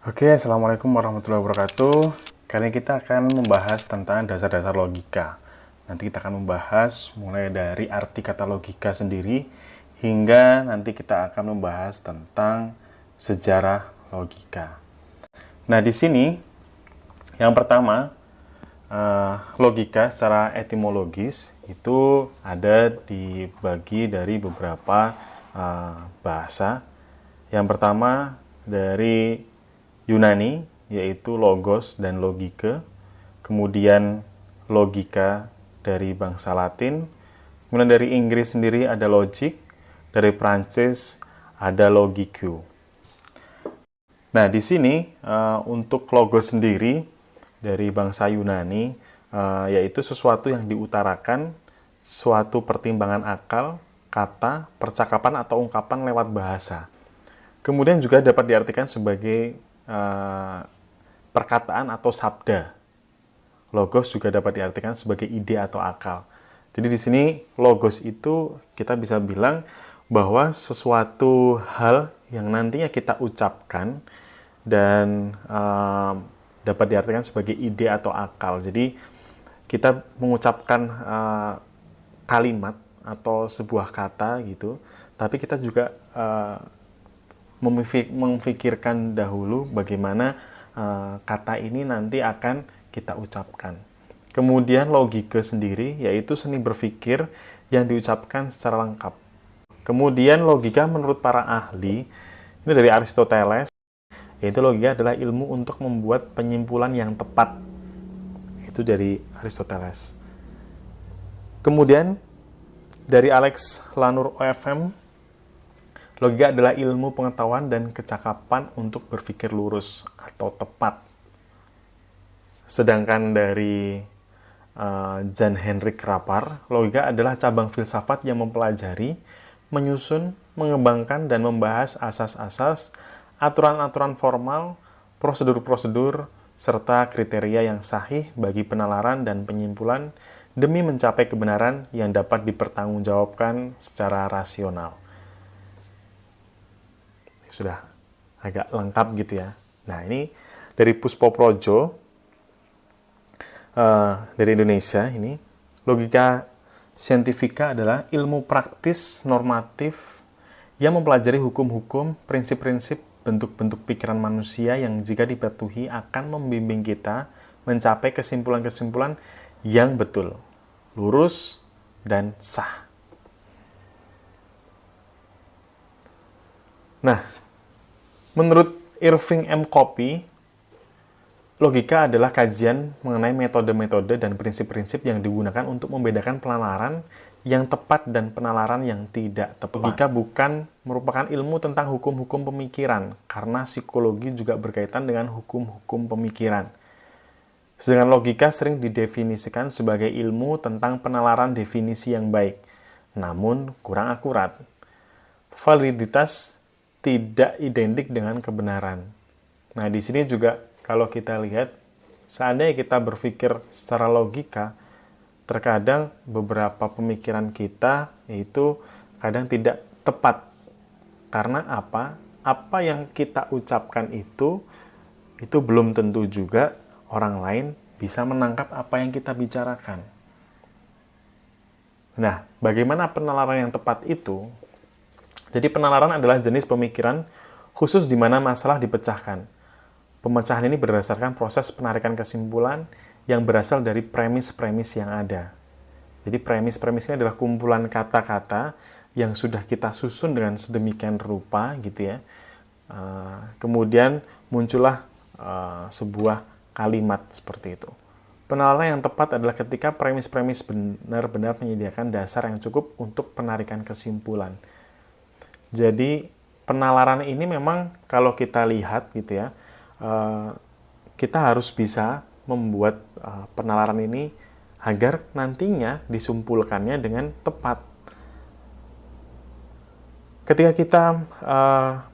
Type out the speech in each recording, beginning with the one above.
Oke, Assalamualaikum warahmatullahi wabarakatuh. Kali ini kita akan membahas tentang dasar-dasar logika. Nanti kita akan membahas mulai dari arti kata logika sendiri, hingga nanti kita akan membahas tentang sejarah logika. Nah, di sini yang pertama, logika secara etimologis itu ada dibagi dari beberapa bahasa. Yang pertama dari Yunani, yaitu logos dan logike. Kemudian logika dari bangsa Latin. Kemudian dari Inggris sendiri ada logic. Dari Prancis ada logique. Nah, di sini untuk logos sendiri dari bangsa Yunani, yaitu sesuatu yang diutarakan, suatu pertimbangan akal, kata, percakapan atau ungkapan lewat bahasa. Kemudian juga dapat diartikan sebagai perkataan atau sabda. Logos juga dapat diartikan sebagai ide atau akal. Jadi di sini logos itu kita bisa bilang bahwa sesuatu hal yang nantinya kita ucapkan dan dapat diartikan sebagai ide atau akal. Jadi kita mengucapkan kalimat atau sebuah kata gitu, tapi kita juga memfikirkan dahulu bagaimana kata ini nanti akan kita ucapkan. Kemudian logika sendiri yaitu seni berpikir yang diucapkan secara lengkap. Kemudian logika menurut para ahli, ini dari Aristoteles, yaitu logika adalah ilmu untuk membuat penyimpulan yang tepat. Itu dari Aristoteles. Kemudian dari Alex Lanur OFM, logika adalah ilmu pengetahuan dan kecakapan untuk berpikir lurus atau tepat. Sedangkan dari Jan Henrik Rapar, logika adalah cabang filsafat yang mempelajari, menyusun, mengembangkan, dan membahas asas-asas, aturan-aturan formal, prosedur-prosedur, serta kriteria yang sahih bagi penalaran dan penyimpulan demi mencapai kebenaran yang dapat dipertanggungjawabkan secara rasional. Sudah agak lengkap gitu ya. Nah, ini dari Puspo Projo dari Indonesia. Ini logika saintifika adalah ilmu praktis normatif yang mempelajari hukum-hukum, prinsip-prinsip, bentuk-bentuk pikiran manusia yang jika dipatuhi akan membimbing kita mencapai kesimpulan-kesimpulan yang betul, lurus, dan sah. Nah, menurut Irving M. Copy, logika adalah kajian mengenai metode-metode dan prinsip-prinsip yang digunakan untuk membedakan penalaran yang tepat dan penalaran yang tidak tepat. Logika bukan merupakan ilmu tentang hukum-hukum pemikiran, karena psikologi juga berkaitan dengan hukum-hukum pemikiran. Sedangkan logika sering didefinisikan sebagai ilmu tentang penalaran definisi yang baik, namun kurang akurat. Validitas tidak identik dengan kebenaran. Nah, di sini juga kalau kita lihat, seandainya kita berpikir secara logika, terkadang beberapa pemikiran kita itu kadang tidak tepat. Karena apa? Apa yang kita ucapkan itu belum tentu juga orang lain bisa menangkap apa yang kita bicarakan. Nah, bagaimana penalaran yang tepat itu? Jadi penalaran adalah jenis pemikiran khusus di mana masalah dipecahkan. Pemecahan ini berdasarkan proses penarikan kesimpulan yang berasal dari premis-premis yang ada. Jadi premis-premis ini adalah kumpulan kata-kata yang sudah kita susun dengan sedemikian rupa gitu ya. Kemudian muncullah sebuah kalimat seperti itu. Penalaran yang tepat adalah ketika premis-premis benar-benar menyediakan dasar yang cukup untuk penarikan kesimpulan. Jadi penalaran ini memang kalau kita lihat gitu ya, kita harus bisa membuat penalaran ini agar nantinya disimpulkannya dengan tepat. Ketika kita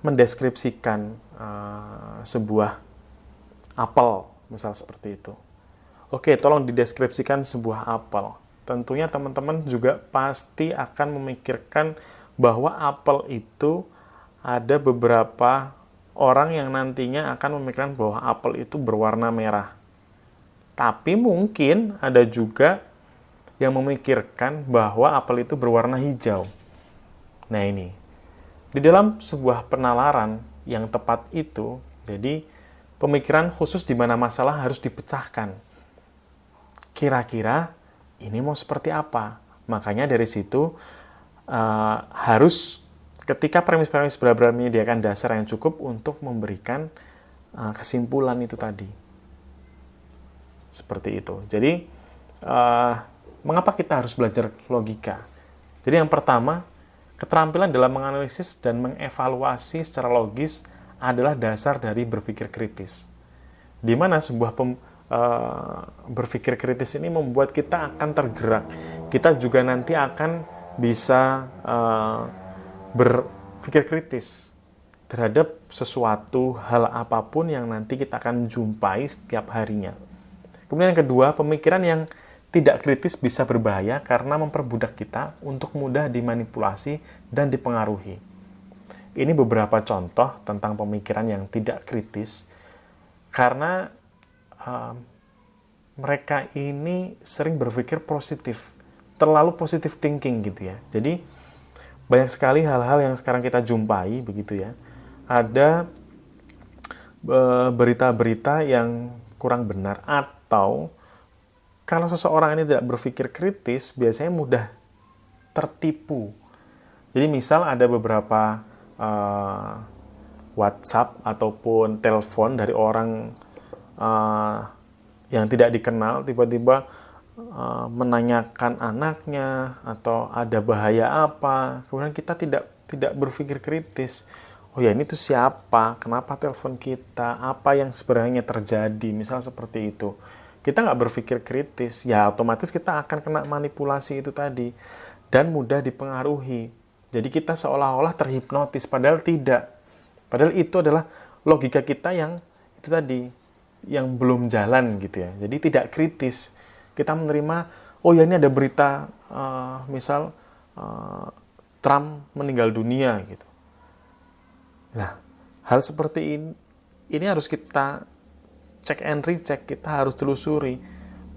mendeskripsikan sebuah apel, misal seperti itu. Oke, tolong dideskripsikan sebuah apel. Tentunya teman-teman juga pasti akan memikirkan bahwa apel itu ada beberapa orang yang nantinya akan memikirkan bahwa apel itu berwarna merah. Tapi mungkin ada juga yang memikirkan bahwa apel itu berwarna hijau. Nah ini, di dalam sebuah penalaran yang tepat itu, jadi pemikiran khusus di mana masalah harus dipecahkan. Kira-kira ini mau seperti apa? Makanya dari situ harus ketika premis-premis benar-benar menyediakan dasar yang cukup untuk memberikan kesimpulan itu tadi. Seperti itu. Jadi, mengapa kita harus belajar logika? Jadi yang pertama, keterampilan dalam menganalisis dan mengevaluasi secara logis adalah dasar dari berpikir kritis. Di mana sebuah berpikir kritis ini membuat kita akan tergerak. Kita juga nanti akan bisa berpikir kritis terhadap sesuatu hal apapun yang nanti kita akan jumpai setiap harinya. Kemudian yang kedua, pemikiran yang tidak kritis bisa berbahaya karena memperbudak kita untuk mudah dimanipulasi dan dipengaruhi. Ini beberapa contoh tentang pemikiran yang tidak kritis, karena mereka ini sering berpikir positif, terlalu positive thinking gitu ya. Jadi banyak sekali hal-hal yang sekarang kita jumpai begitu ya. Ada berita-berita yang kurang benar, atau kalau seseorang ini tidak berpikir kritis, biasanya mudah tertipu. Jadi misal ada beberapa WhatsApp ataupun telepon dari orang yang tidak dikenal, tiba-tiba menanyakan anaknya atau ada bahaya apa, kemudian kita tidak berpikir kritis. Oh ya, ini tuh siapa? Kenapa telepon kita? Apa yang sebenarnya terjadi? Misal seperti itu. Kita nggak berpikir kritis, ya otomatis kita akan kena manipulasi itu tadi dan mudah dipengaruhi. Jadi kita seolah-olah terhipnotis, padahal tidak. Padahal itu adalah logika kita yang itu tadi, yang belum jalan gitu ya. Jadi tidak kritis. Kita menerima, oh ya ini ada berita, misal Trump meninggal dunia gitu. Nah, hal seperti ini harus kita cek and recheck, kita harus telusuri.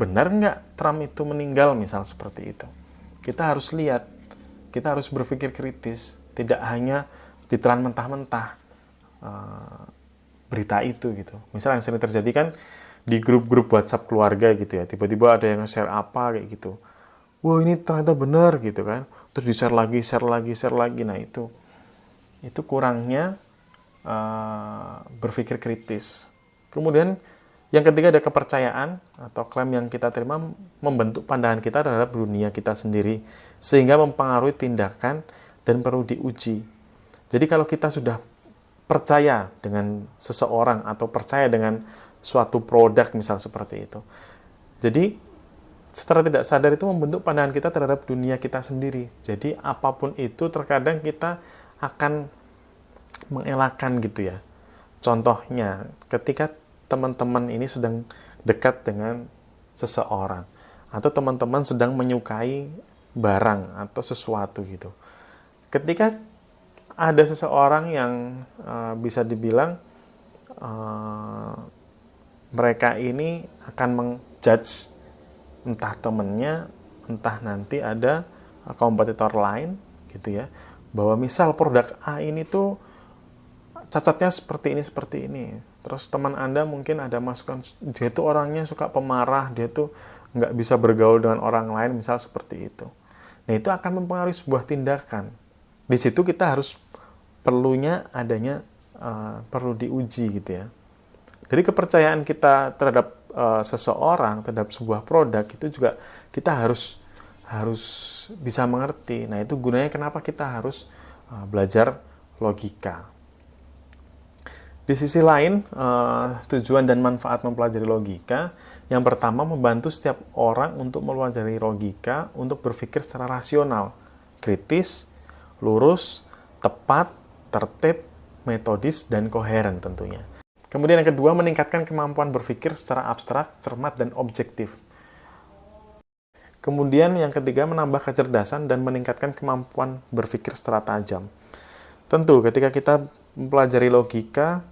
Benar nggak Trump itu meninggal, misal seperti itu. Kita harus lihat, kita harus berpikir kritis, tidak hanya ditelan mentah-mentah berita itu gitu. Misal yang sering terjadi kan di grup-grup WhatsApp keluarga gitu ya, tiba-tiba ada yang share apa kayak gitu. Wah ini ternyata benar gitu kan, terus di-share lagi, share lagi. Nah itu kurangnya berpikir kritis. Kemudian yang ketiga ada kepercayaan atau klaim yang kita terima membentuk pandangan kita terhadap dunia kita sendiri sehingga mempengaruhi tindakan dan perlu diuji. Jadi kalau kita sudah percaya dengan seseorang atau percaya dengan suatu produk misal seperti itu, jadi secara tidak sadar itu membentuk pandangan kita terhadap dunia kita sendiri. Jadi apapun itu terkadang kita akan mengelakkan gitu ya. Contohnya ketika teman-teman ini sedang dekat dengan seseorang atau teman-teman sedang menyukai barang atau sesuatu gitu. Ketika ada seseorang yang bisa dibilang mereka ini akan menjudge entah temennya, entah nanti ada kompetitor lain gitu ya, bahwa misal produk A ini tuh cacatnya seperti ini. Terus teman Anda mungkin ada masukan, dia tuh orangnya suka pemarah, dia tuh nggak bisa bergaul dengan orang lain, misal seperti itu. Nah, itu akan mempengaruhi sebuah tindakan. Di situ kita harus perlunya adanya, perlu diuji gitu ya. Jadi kepercayaan kita terhadap seseorang, terhadap sebuah produk, itu juga kita harus bisa mengerti. Nah, itu gunanya kenapa kita harus belajar logika. Di sisi lain, tujuan dan manfaat mempelajari logika, yang pertama membantu setiap orang untuk mempelajari logika untuk berpikir secara rasional, kritis, lurus, tepat, tertib, metodis, dan koheren tentunya. Kemudian yang kedua, meningkatkan kemampuan berpikir secara abstrak, cermat, dan objektif. Kemudian yang ketiga, menambah kecerdasan dan meningkatkan kemampuan berpikir secara tajam. Tentu ketika kita mempelajari logika,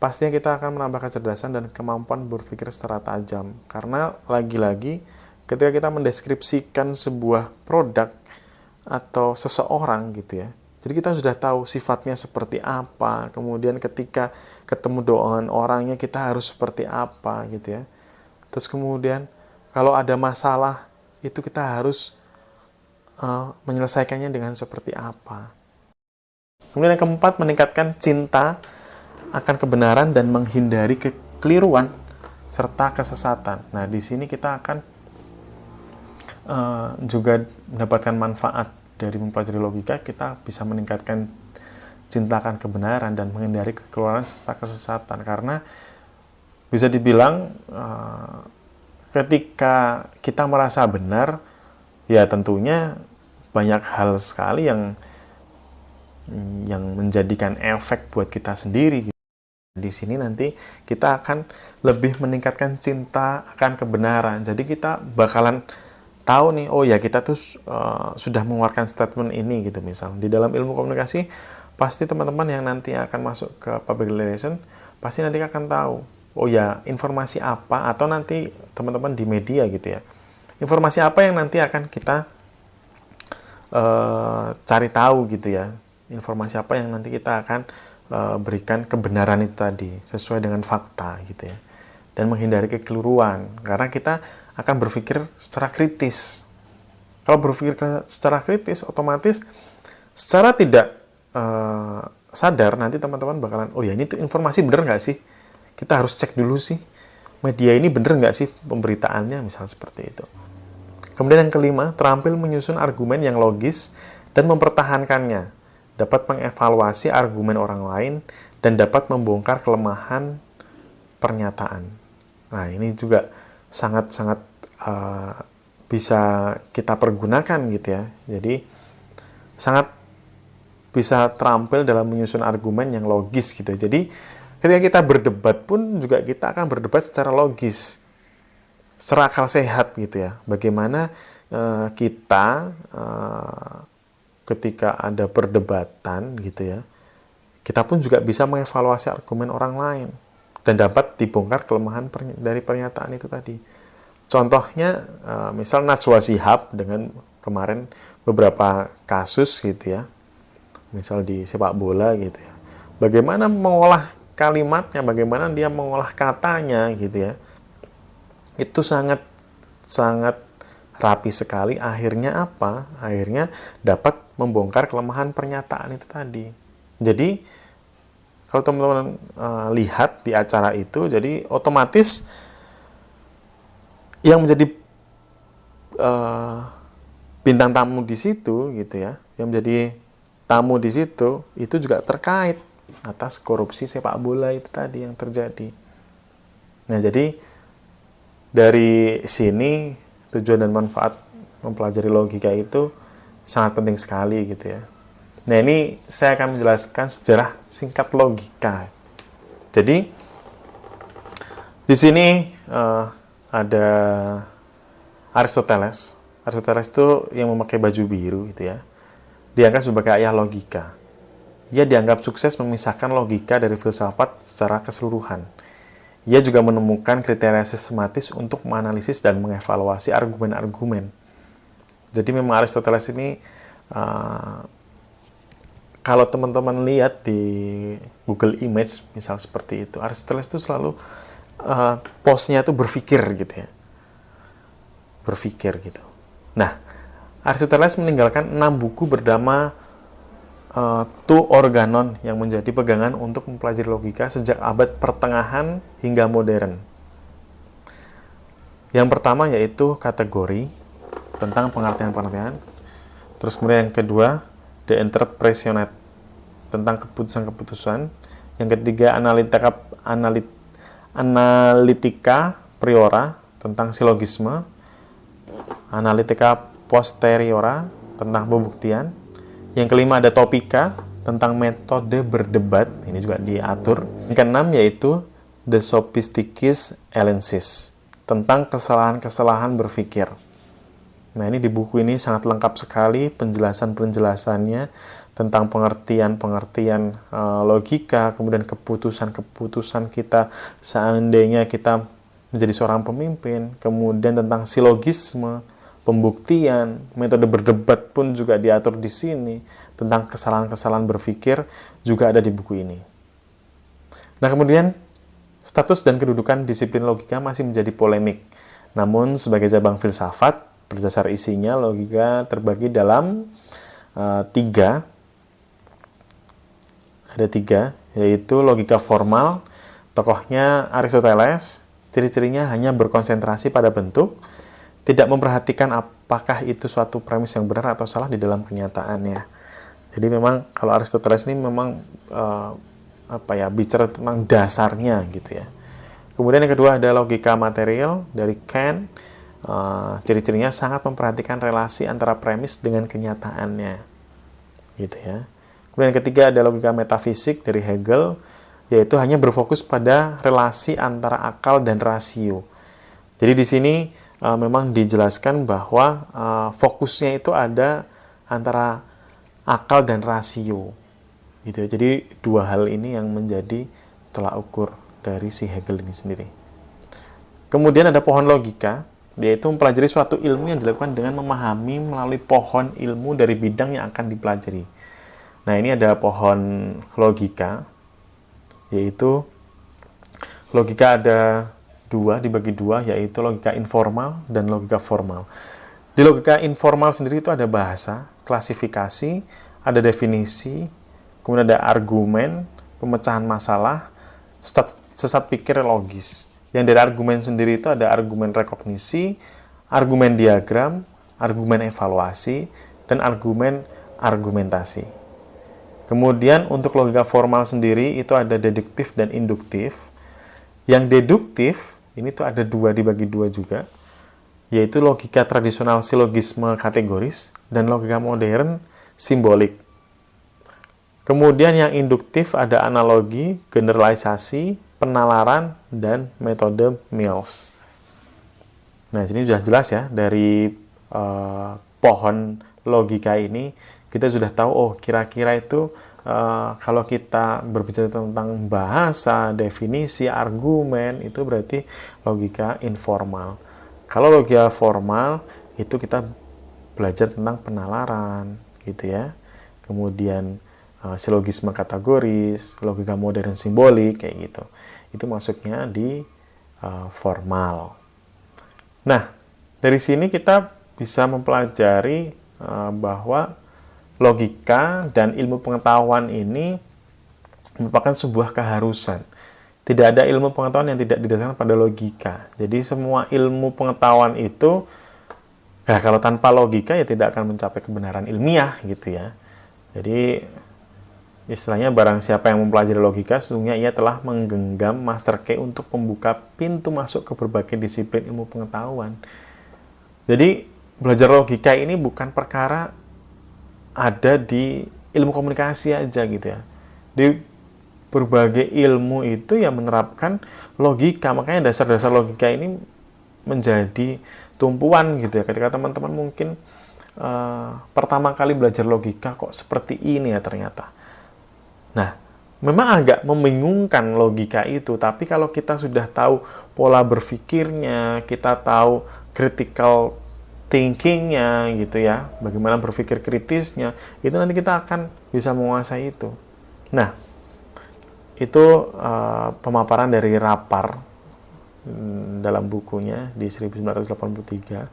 pastinya kita akan menambah kecerdasan dan kemampuan berpikir secara tajam. Karena lagi-lagi ketika kita mendeskripsikan sebuah produk atau seseorang gitu ya, jadi kita sudah tahu sifatnya seperti apa, kemudian ketika ketemu dengan orangnya kita harus seperti apa gitu ya. Terus kemudian kalau ada masalah itu kita harus menyelesaikannya dengan seperti apa. Kemudian yang keempat, meningkatkan cinta akan kebenaran dan menghindari kekeliruan serta kesesatan. Nah, di sini kita akan juga mendapatkan manfaat dari mempelajari logika. Kita bisa meningkatkan cinta akan kebenaran dan menghindari kekeliruan serta kesesatan. Karena bisa dibilang ketika kita merasa benar, ya tentunya banyak hal sekali yang menjadikan efek buat kita sendiri. Di sini nanti kita akan lebih meningkatkan cinta akan kebenaran. Jadi kita bakalan tahu nih, oh ya kita tuh sudah mengeluarkan statement ini gitu. Misal di dalam ilmu komunikasi, pasti teman-teman yang nanti akan masuk ke public relation pasti nanti akan tahu, oh ya informasi apa, atau nanti teman-teman di media gitu ya, informasi apa yang nanti akan kita cari tahu gitu ya, informasi apa yang nanti kita akan berikan kebenaran itu tadi sesuai dengan fakta gitu ya, dan menghindari kekeliruan karena kita akan berpikir secara kritis. Kalau berpikir secara kritis, otomatis secara tidak sadar nanti teman-teman bakalan, oh ya ini tuh informasi bener nggak sih, kita harus cek dulu sih media ini bener nggak sih pemberitaannya, misal seperti itu. Kemudian yang kelima, terampil menyusun argumen yang logis dan mempertahankannya, dapat mengevaluasi argumen orang lain, dan dapat membongkar kelemahan pernyataan. Nah, ini juga sangat-sangat bisa kita pergunakan gitu ya. Jadi, sangat bisa terampil dalam menyusun argumen yang logis gitu. Jadi, ketika kita berdebat pun juga kita akan berdebat secara logis, secara akal sehat gitu ya. Bagaimana kita ketika ada perdebatan gitu ya, kita pun juga bisa mengevaluasi argumen orang lain dan dapat dibongkar kelemahan dari pernyataan itu tadi. Contohnya misal Najwa Shihab dengan kemarin beberapa kasus gitu ya, misal di sepak bola gitu ya, bagaimana mengolah kalimatnya, bagaimana dia mengolah katanya gitu ya, itu sangat rapi sekali. Akhirnya apa? Akhirnya dapat membongkar kelemahan pernyataan itu tadi. Jadi kalau teman-teman lihat di acara itu, jadi otomatis yang menjadi bintang tamu di situ gitu ya, yang menjadi tamu di situ itu juga terkait atas korupsi sepak bola itu tadi yang terjadi. Nah, jadi dari sini tujuan dan manfaat mempelajari logika itu sangat penting sekali gitu ya. Nah, ini saya akan menjelaskan sejarah singkat logika. Jadi di sini ada Aristoteles. Aristoteles itu yang memakai baju biru gitu ya. Dianggap sebagai ayah logika. Ia dianggap sukses memisahkan logika dari filsafat secara keseluruhan. Ia juga menemukan kriteria sistematis untuk menganalisis dan mengevaluasi argumen-argumen. Jadi memang Aristoteles ini, kalau teman-teman lihat di Google Image, misal seperti itu, Aristoteles itu selalu pose-nya itu berpikir gitu ya. Berpikir gitu. Nah, Aristoteles meninggalkan 6 buku bernama Tu Organon yang menjadi pegangan untuk mempelajari logika sejak abad pertengahan hingga modern. Yang pertama yaitu kategori tentang pengertian-pengertian. Terus kemudian yang kedua, The Interpretation tentang keputusan-keputusan. Yang ketiga, analitika priora tentang silogisme. Analitika posteriora tentang pembuktian. Yang kelima ada topika tentang metode berdebat, ini juga diatur. Yang keenam yaitu The Sophisticus Elensis tentang kesalahan-kesalahan berpikir. Nah, ini di buku ini sangat lengkap sekali penjelasan-penjelasannya tentang pengertian-pengertian logika, kemudian keputusan-keputusan kita seandainya kita menjadi seorang pemimpin, kemudian tentang silogisme, pembuktian, metode berdebat pun juga diatur di sini, tentang kesalahan-kesalahan berpikir juga ada di buku ini. Nah, kemudian status dan kedudukan disiplin logika masih menjadi polemik. Namun, sebagai cabang filsafat, berdasar isinya, logika terbagi dalam tiga, yaitu logika formal, tokohnya Aristoteles, ciri-cirinya hanya berkonsentrasi pada bentuk, tidak memperhatikan apakah itu suatu premis yang benar atau salah di dalam kenyataannya. Jadi memang kalau Aristoteles ini memang bicara tentang dasarnya gitu ya. Kemudian yang kedua ada logika material dari Kant. Ciri-cirinya sangat memperhatikan relasi antara premis dengan kenyataannya, gitu ya. Kemudian yang ketiga ada logika metafisik dari Hegel, yaitu hanya berfokus pada relasi antara akal dan rasio. Jadi di sini memang dijelaskan bahwa fokusnya itu ada antara akal dan rasio, gitu. Jadi dua hal ini yang menjadi tolak ukur dari si Hegel ini sendiri. Kemudian ada pohon logika, yaitu mempelajari suatu ilmu yang dilakukan dengan memahami melalui pohon ilmu dari bidang yang akan dipelajari. Nah, ini ada pohon logika, yaitu logika ada dibagi dua, yaitu logika informal dan logika formal. Di logika informal sendiri itu ada bahasa, klasifikasi, ada definisi, kemudian ada argumen, pemecahan masalah, sesat pikir logis. Yang dari argumen sendiri itu ada argumen rekognisi, argumen diagram, argumen evaluasi, dan argumen argumentasi. Kemudian untuk logika formal sendiri itu ada deduktif dan induktif. Yang deduktif, ini tuh ada dibagi dua juga, yaitu logika tradisional silogisme kategoris dan logika modern simbolik. Kemudian yang induktif ada analogi, generalisasi, penalaran, dan metode Mills. Nah, ini sudah jelas ya, dari pohon logika ini kita sudah tahu, kira-kira itu kalau kita berbicara tentang bahasa, definisi, argumen, itu berarti logika informal. Kalau logika formal, itu kita belajar tentang penalaran, gitu ya. Kemudian silogisme kategoris, logika modern simbolik, kayak gitu. Itu masuknya di formal. Nah, dari sini kita bisa mempelajari bahwa logika dan ilmu pengetahuan ini merupakan sebuah keharusan. Tidak ada ilmu pengetahuan yang tidak didasarkan pada logika. Jadi semua ilmu pengetahuan itu, kalau tanpa logika ya tidak akan mencapai kebenaran ilmiah gitu ya. Jadi istilahnya barang siapa yang mempelajari logika, sesungguhnya ia telah menggenggam master key untuk membuka pintu masuk ke berbagai disiplin ilmu pengetahuan. Jadi belajar logika ini bukan perkara ada di ilmu komunikasi aja gitu ya. Di berbagai ilmu itu yang menerapkan logika, makanya dasar-dasar logika ini menjadi tumpuan gitu ya. Ketika teman-teman mungkin pertama kali belajar logika kok seperti ini ya ternyata. Nah, memang agak membingungkan logika itu, tapi kalau kita sudah tahu pola berpikirnya, kita tahu critical thinking-nya gitu ya, bagaimana berpikir kritisnya, itu nanti kita akan bisa menguasai itu. Nah, itu pemaparan dari Rapar dalam bukunya di 1983.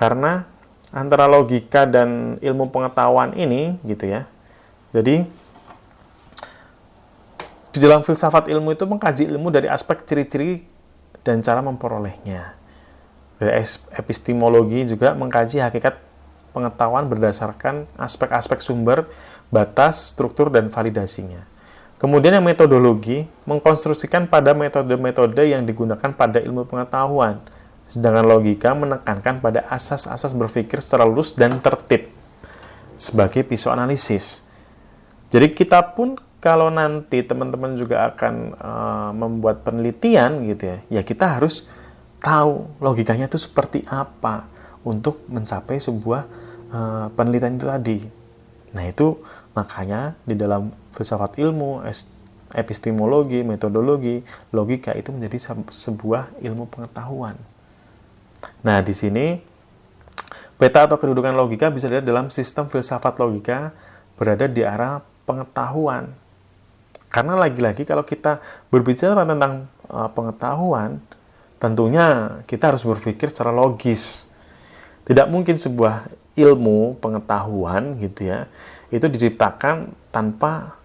Karena antara logika dan ilmu pengetahuan ini gitu ya. Jadi di dalam filsafat ilmu itu mengkaji ilmu dari aspek ciri-ciri dan cara memperolehnya. Dari epistemologi juga mengkaji hakikat pengetahuan berdasarkan aspek-aspek sumber, batas, struktur, dan validasinya. Kemudian yang metodologi mengkonstruksikan pada metode-metode yang digunakan pada ilmu pengetahuan, sedangkan logika menekankan pada asas-asas berpikir secara lurus dan tertib sebagai psikoanalisis. Jadi kita pun kalau nanti teman-teman juga akan membuat penelitian gitu ya, kita harus tahu logikanya itu seperti apa untuk mencapai sebuah penelitian itu tadi. Nah, itu makanya di dalam filsafat ilmu, epistemologi, metodologi, logika itu menjadi sebuah ilmu pengetahuan. Nah, di sini peta atau kedudukan logika bisa dilihat dalam sistem filsafat logika berada di arah pengetahuan. Karena lagi-lagi kalau kita berbicara tentang pengetahuan, tentunya kita harus berpikir secara logis. Tidak mungkin sebuah ilmu pengetahuan gitu ya, itu diciptakan tanpa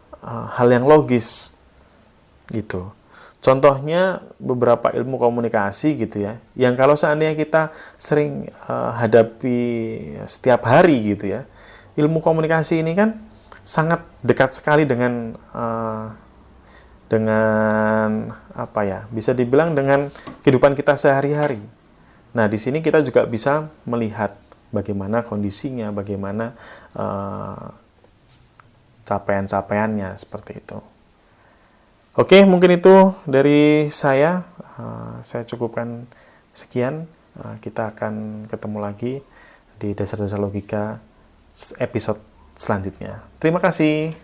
hal yang logis gitu. Contohnya beberapa ilmu komunikasi gitu ya, yang kalau seandainya kita sering hadapi setiap hari gitu ya, ilmu komunikasi ini kan sangat dekat sekali dengan apa ya, bisa dibilang dengan kehidupan kita sehari-hari. Nah, di sini kita juga bisa melihat bagaimana kondisinya, bagaimana capaian-capaiannya seperti itu. Oke, mungkin itu dari saya. Saya cukupkan sekian. Kita akan ketemu lagi di dasar-dasar logika episode selanjutnya. Terima kasih.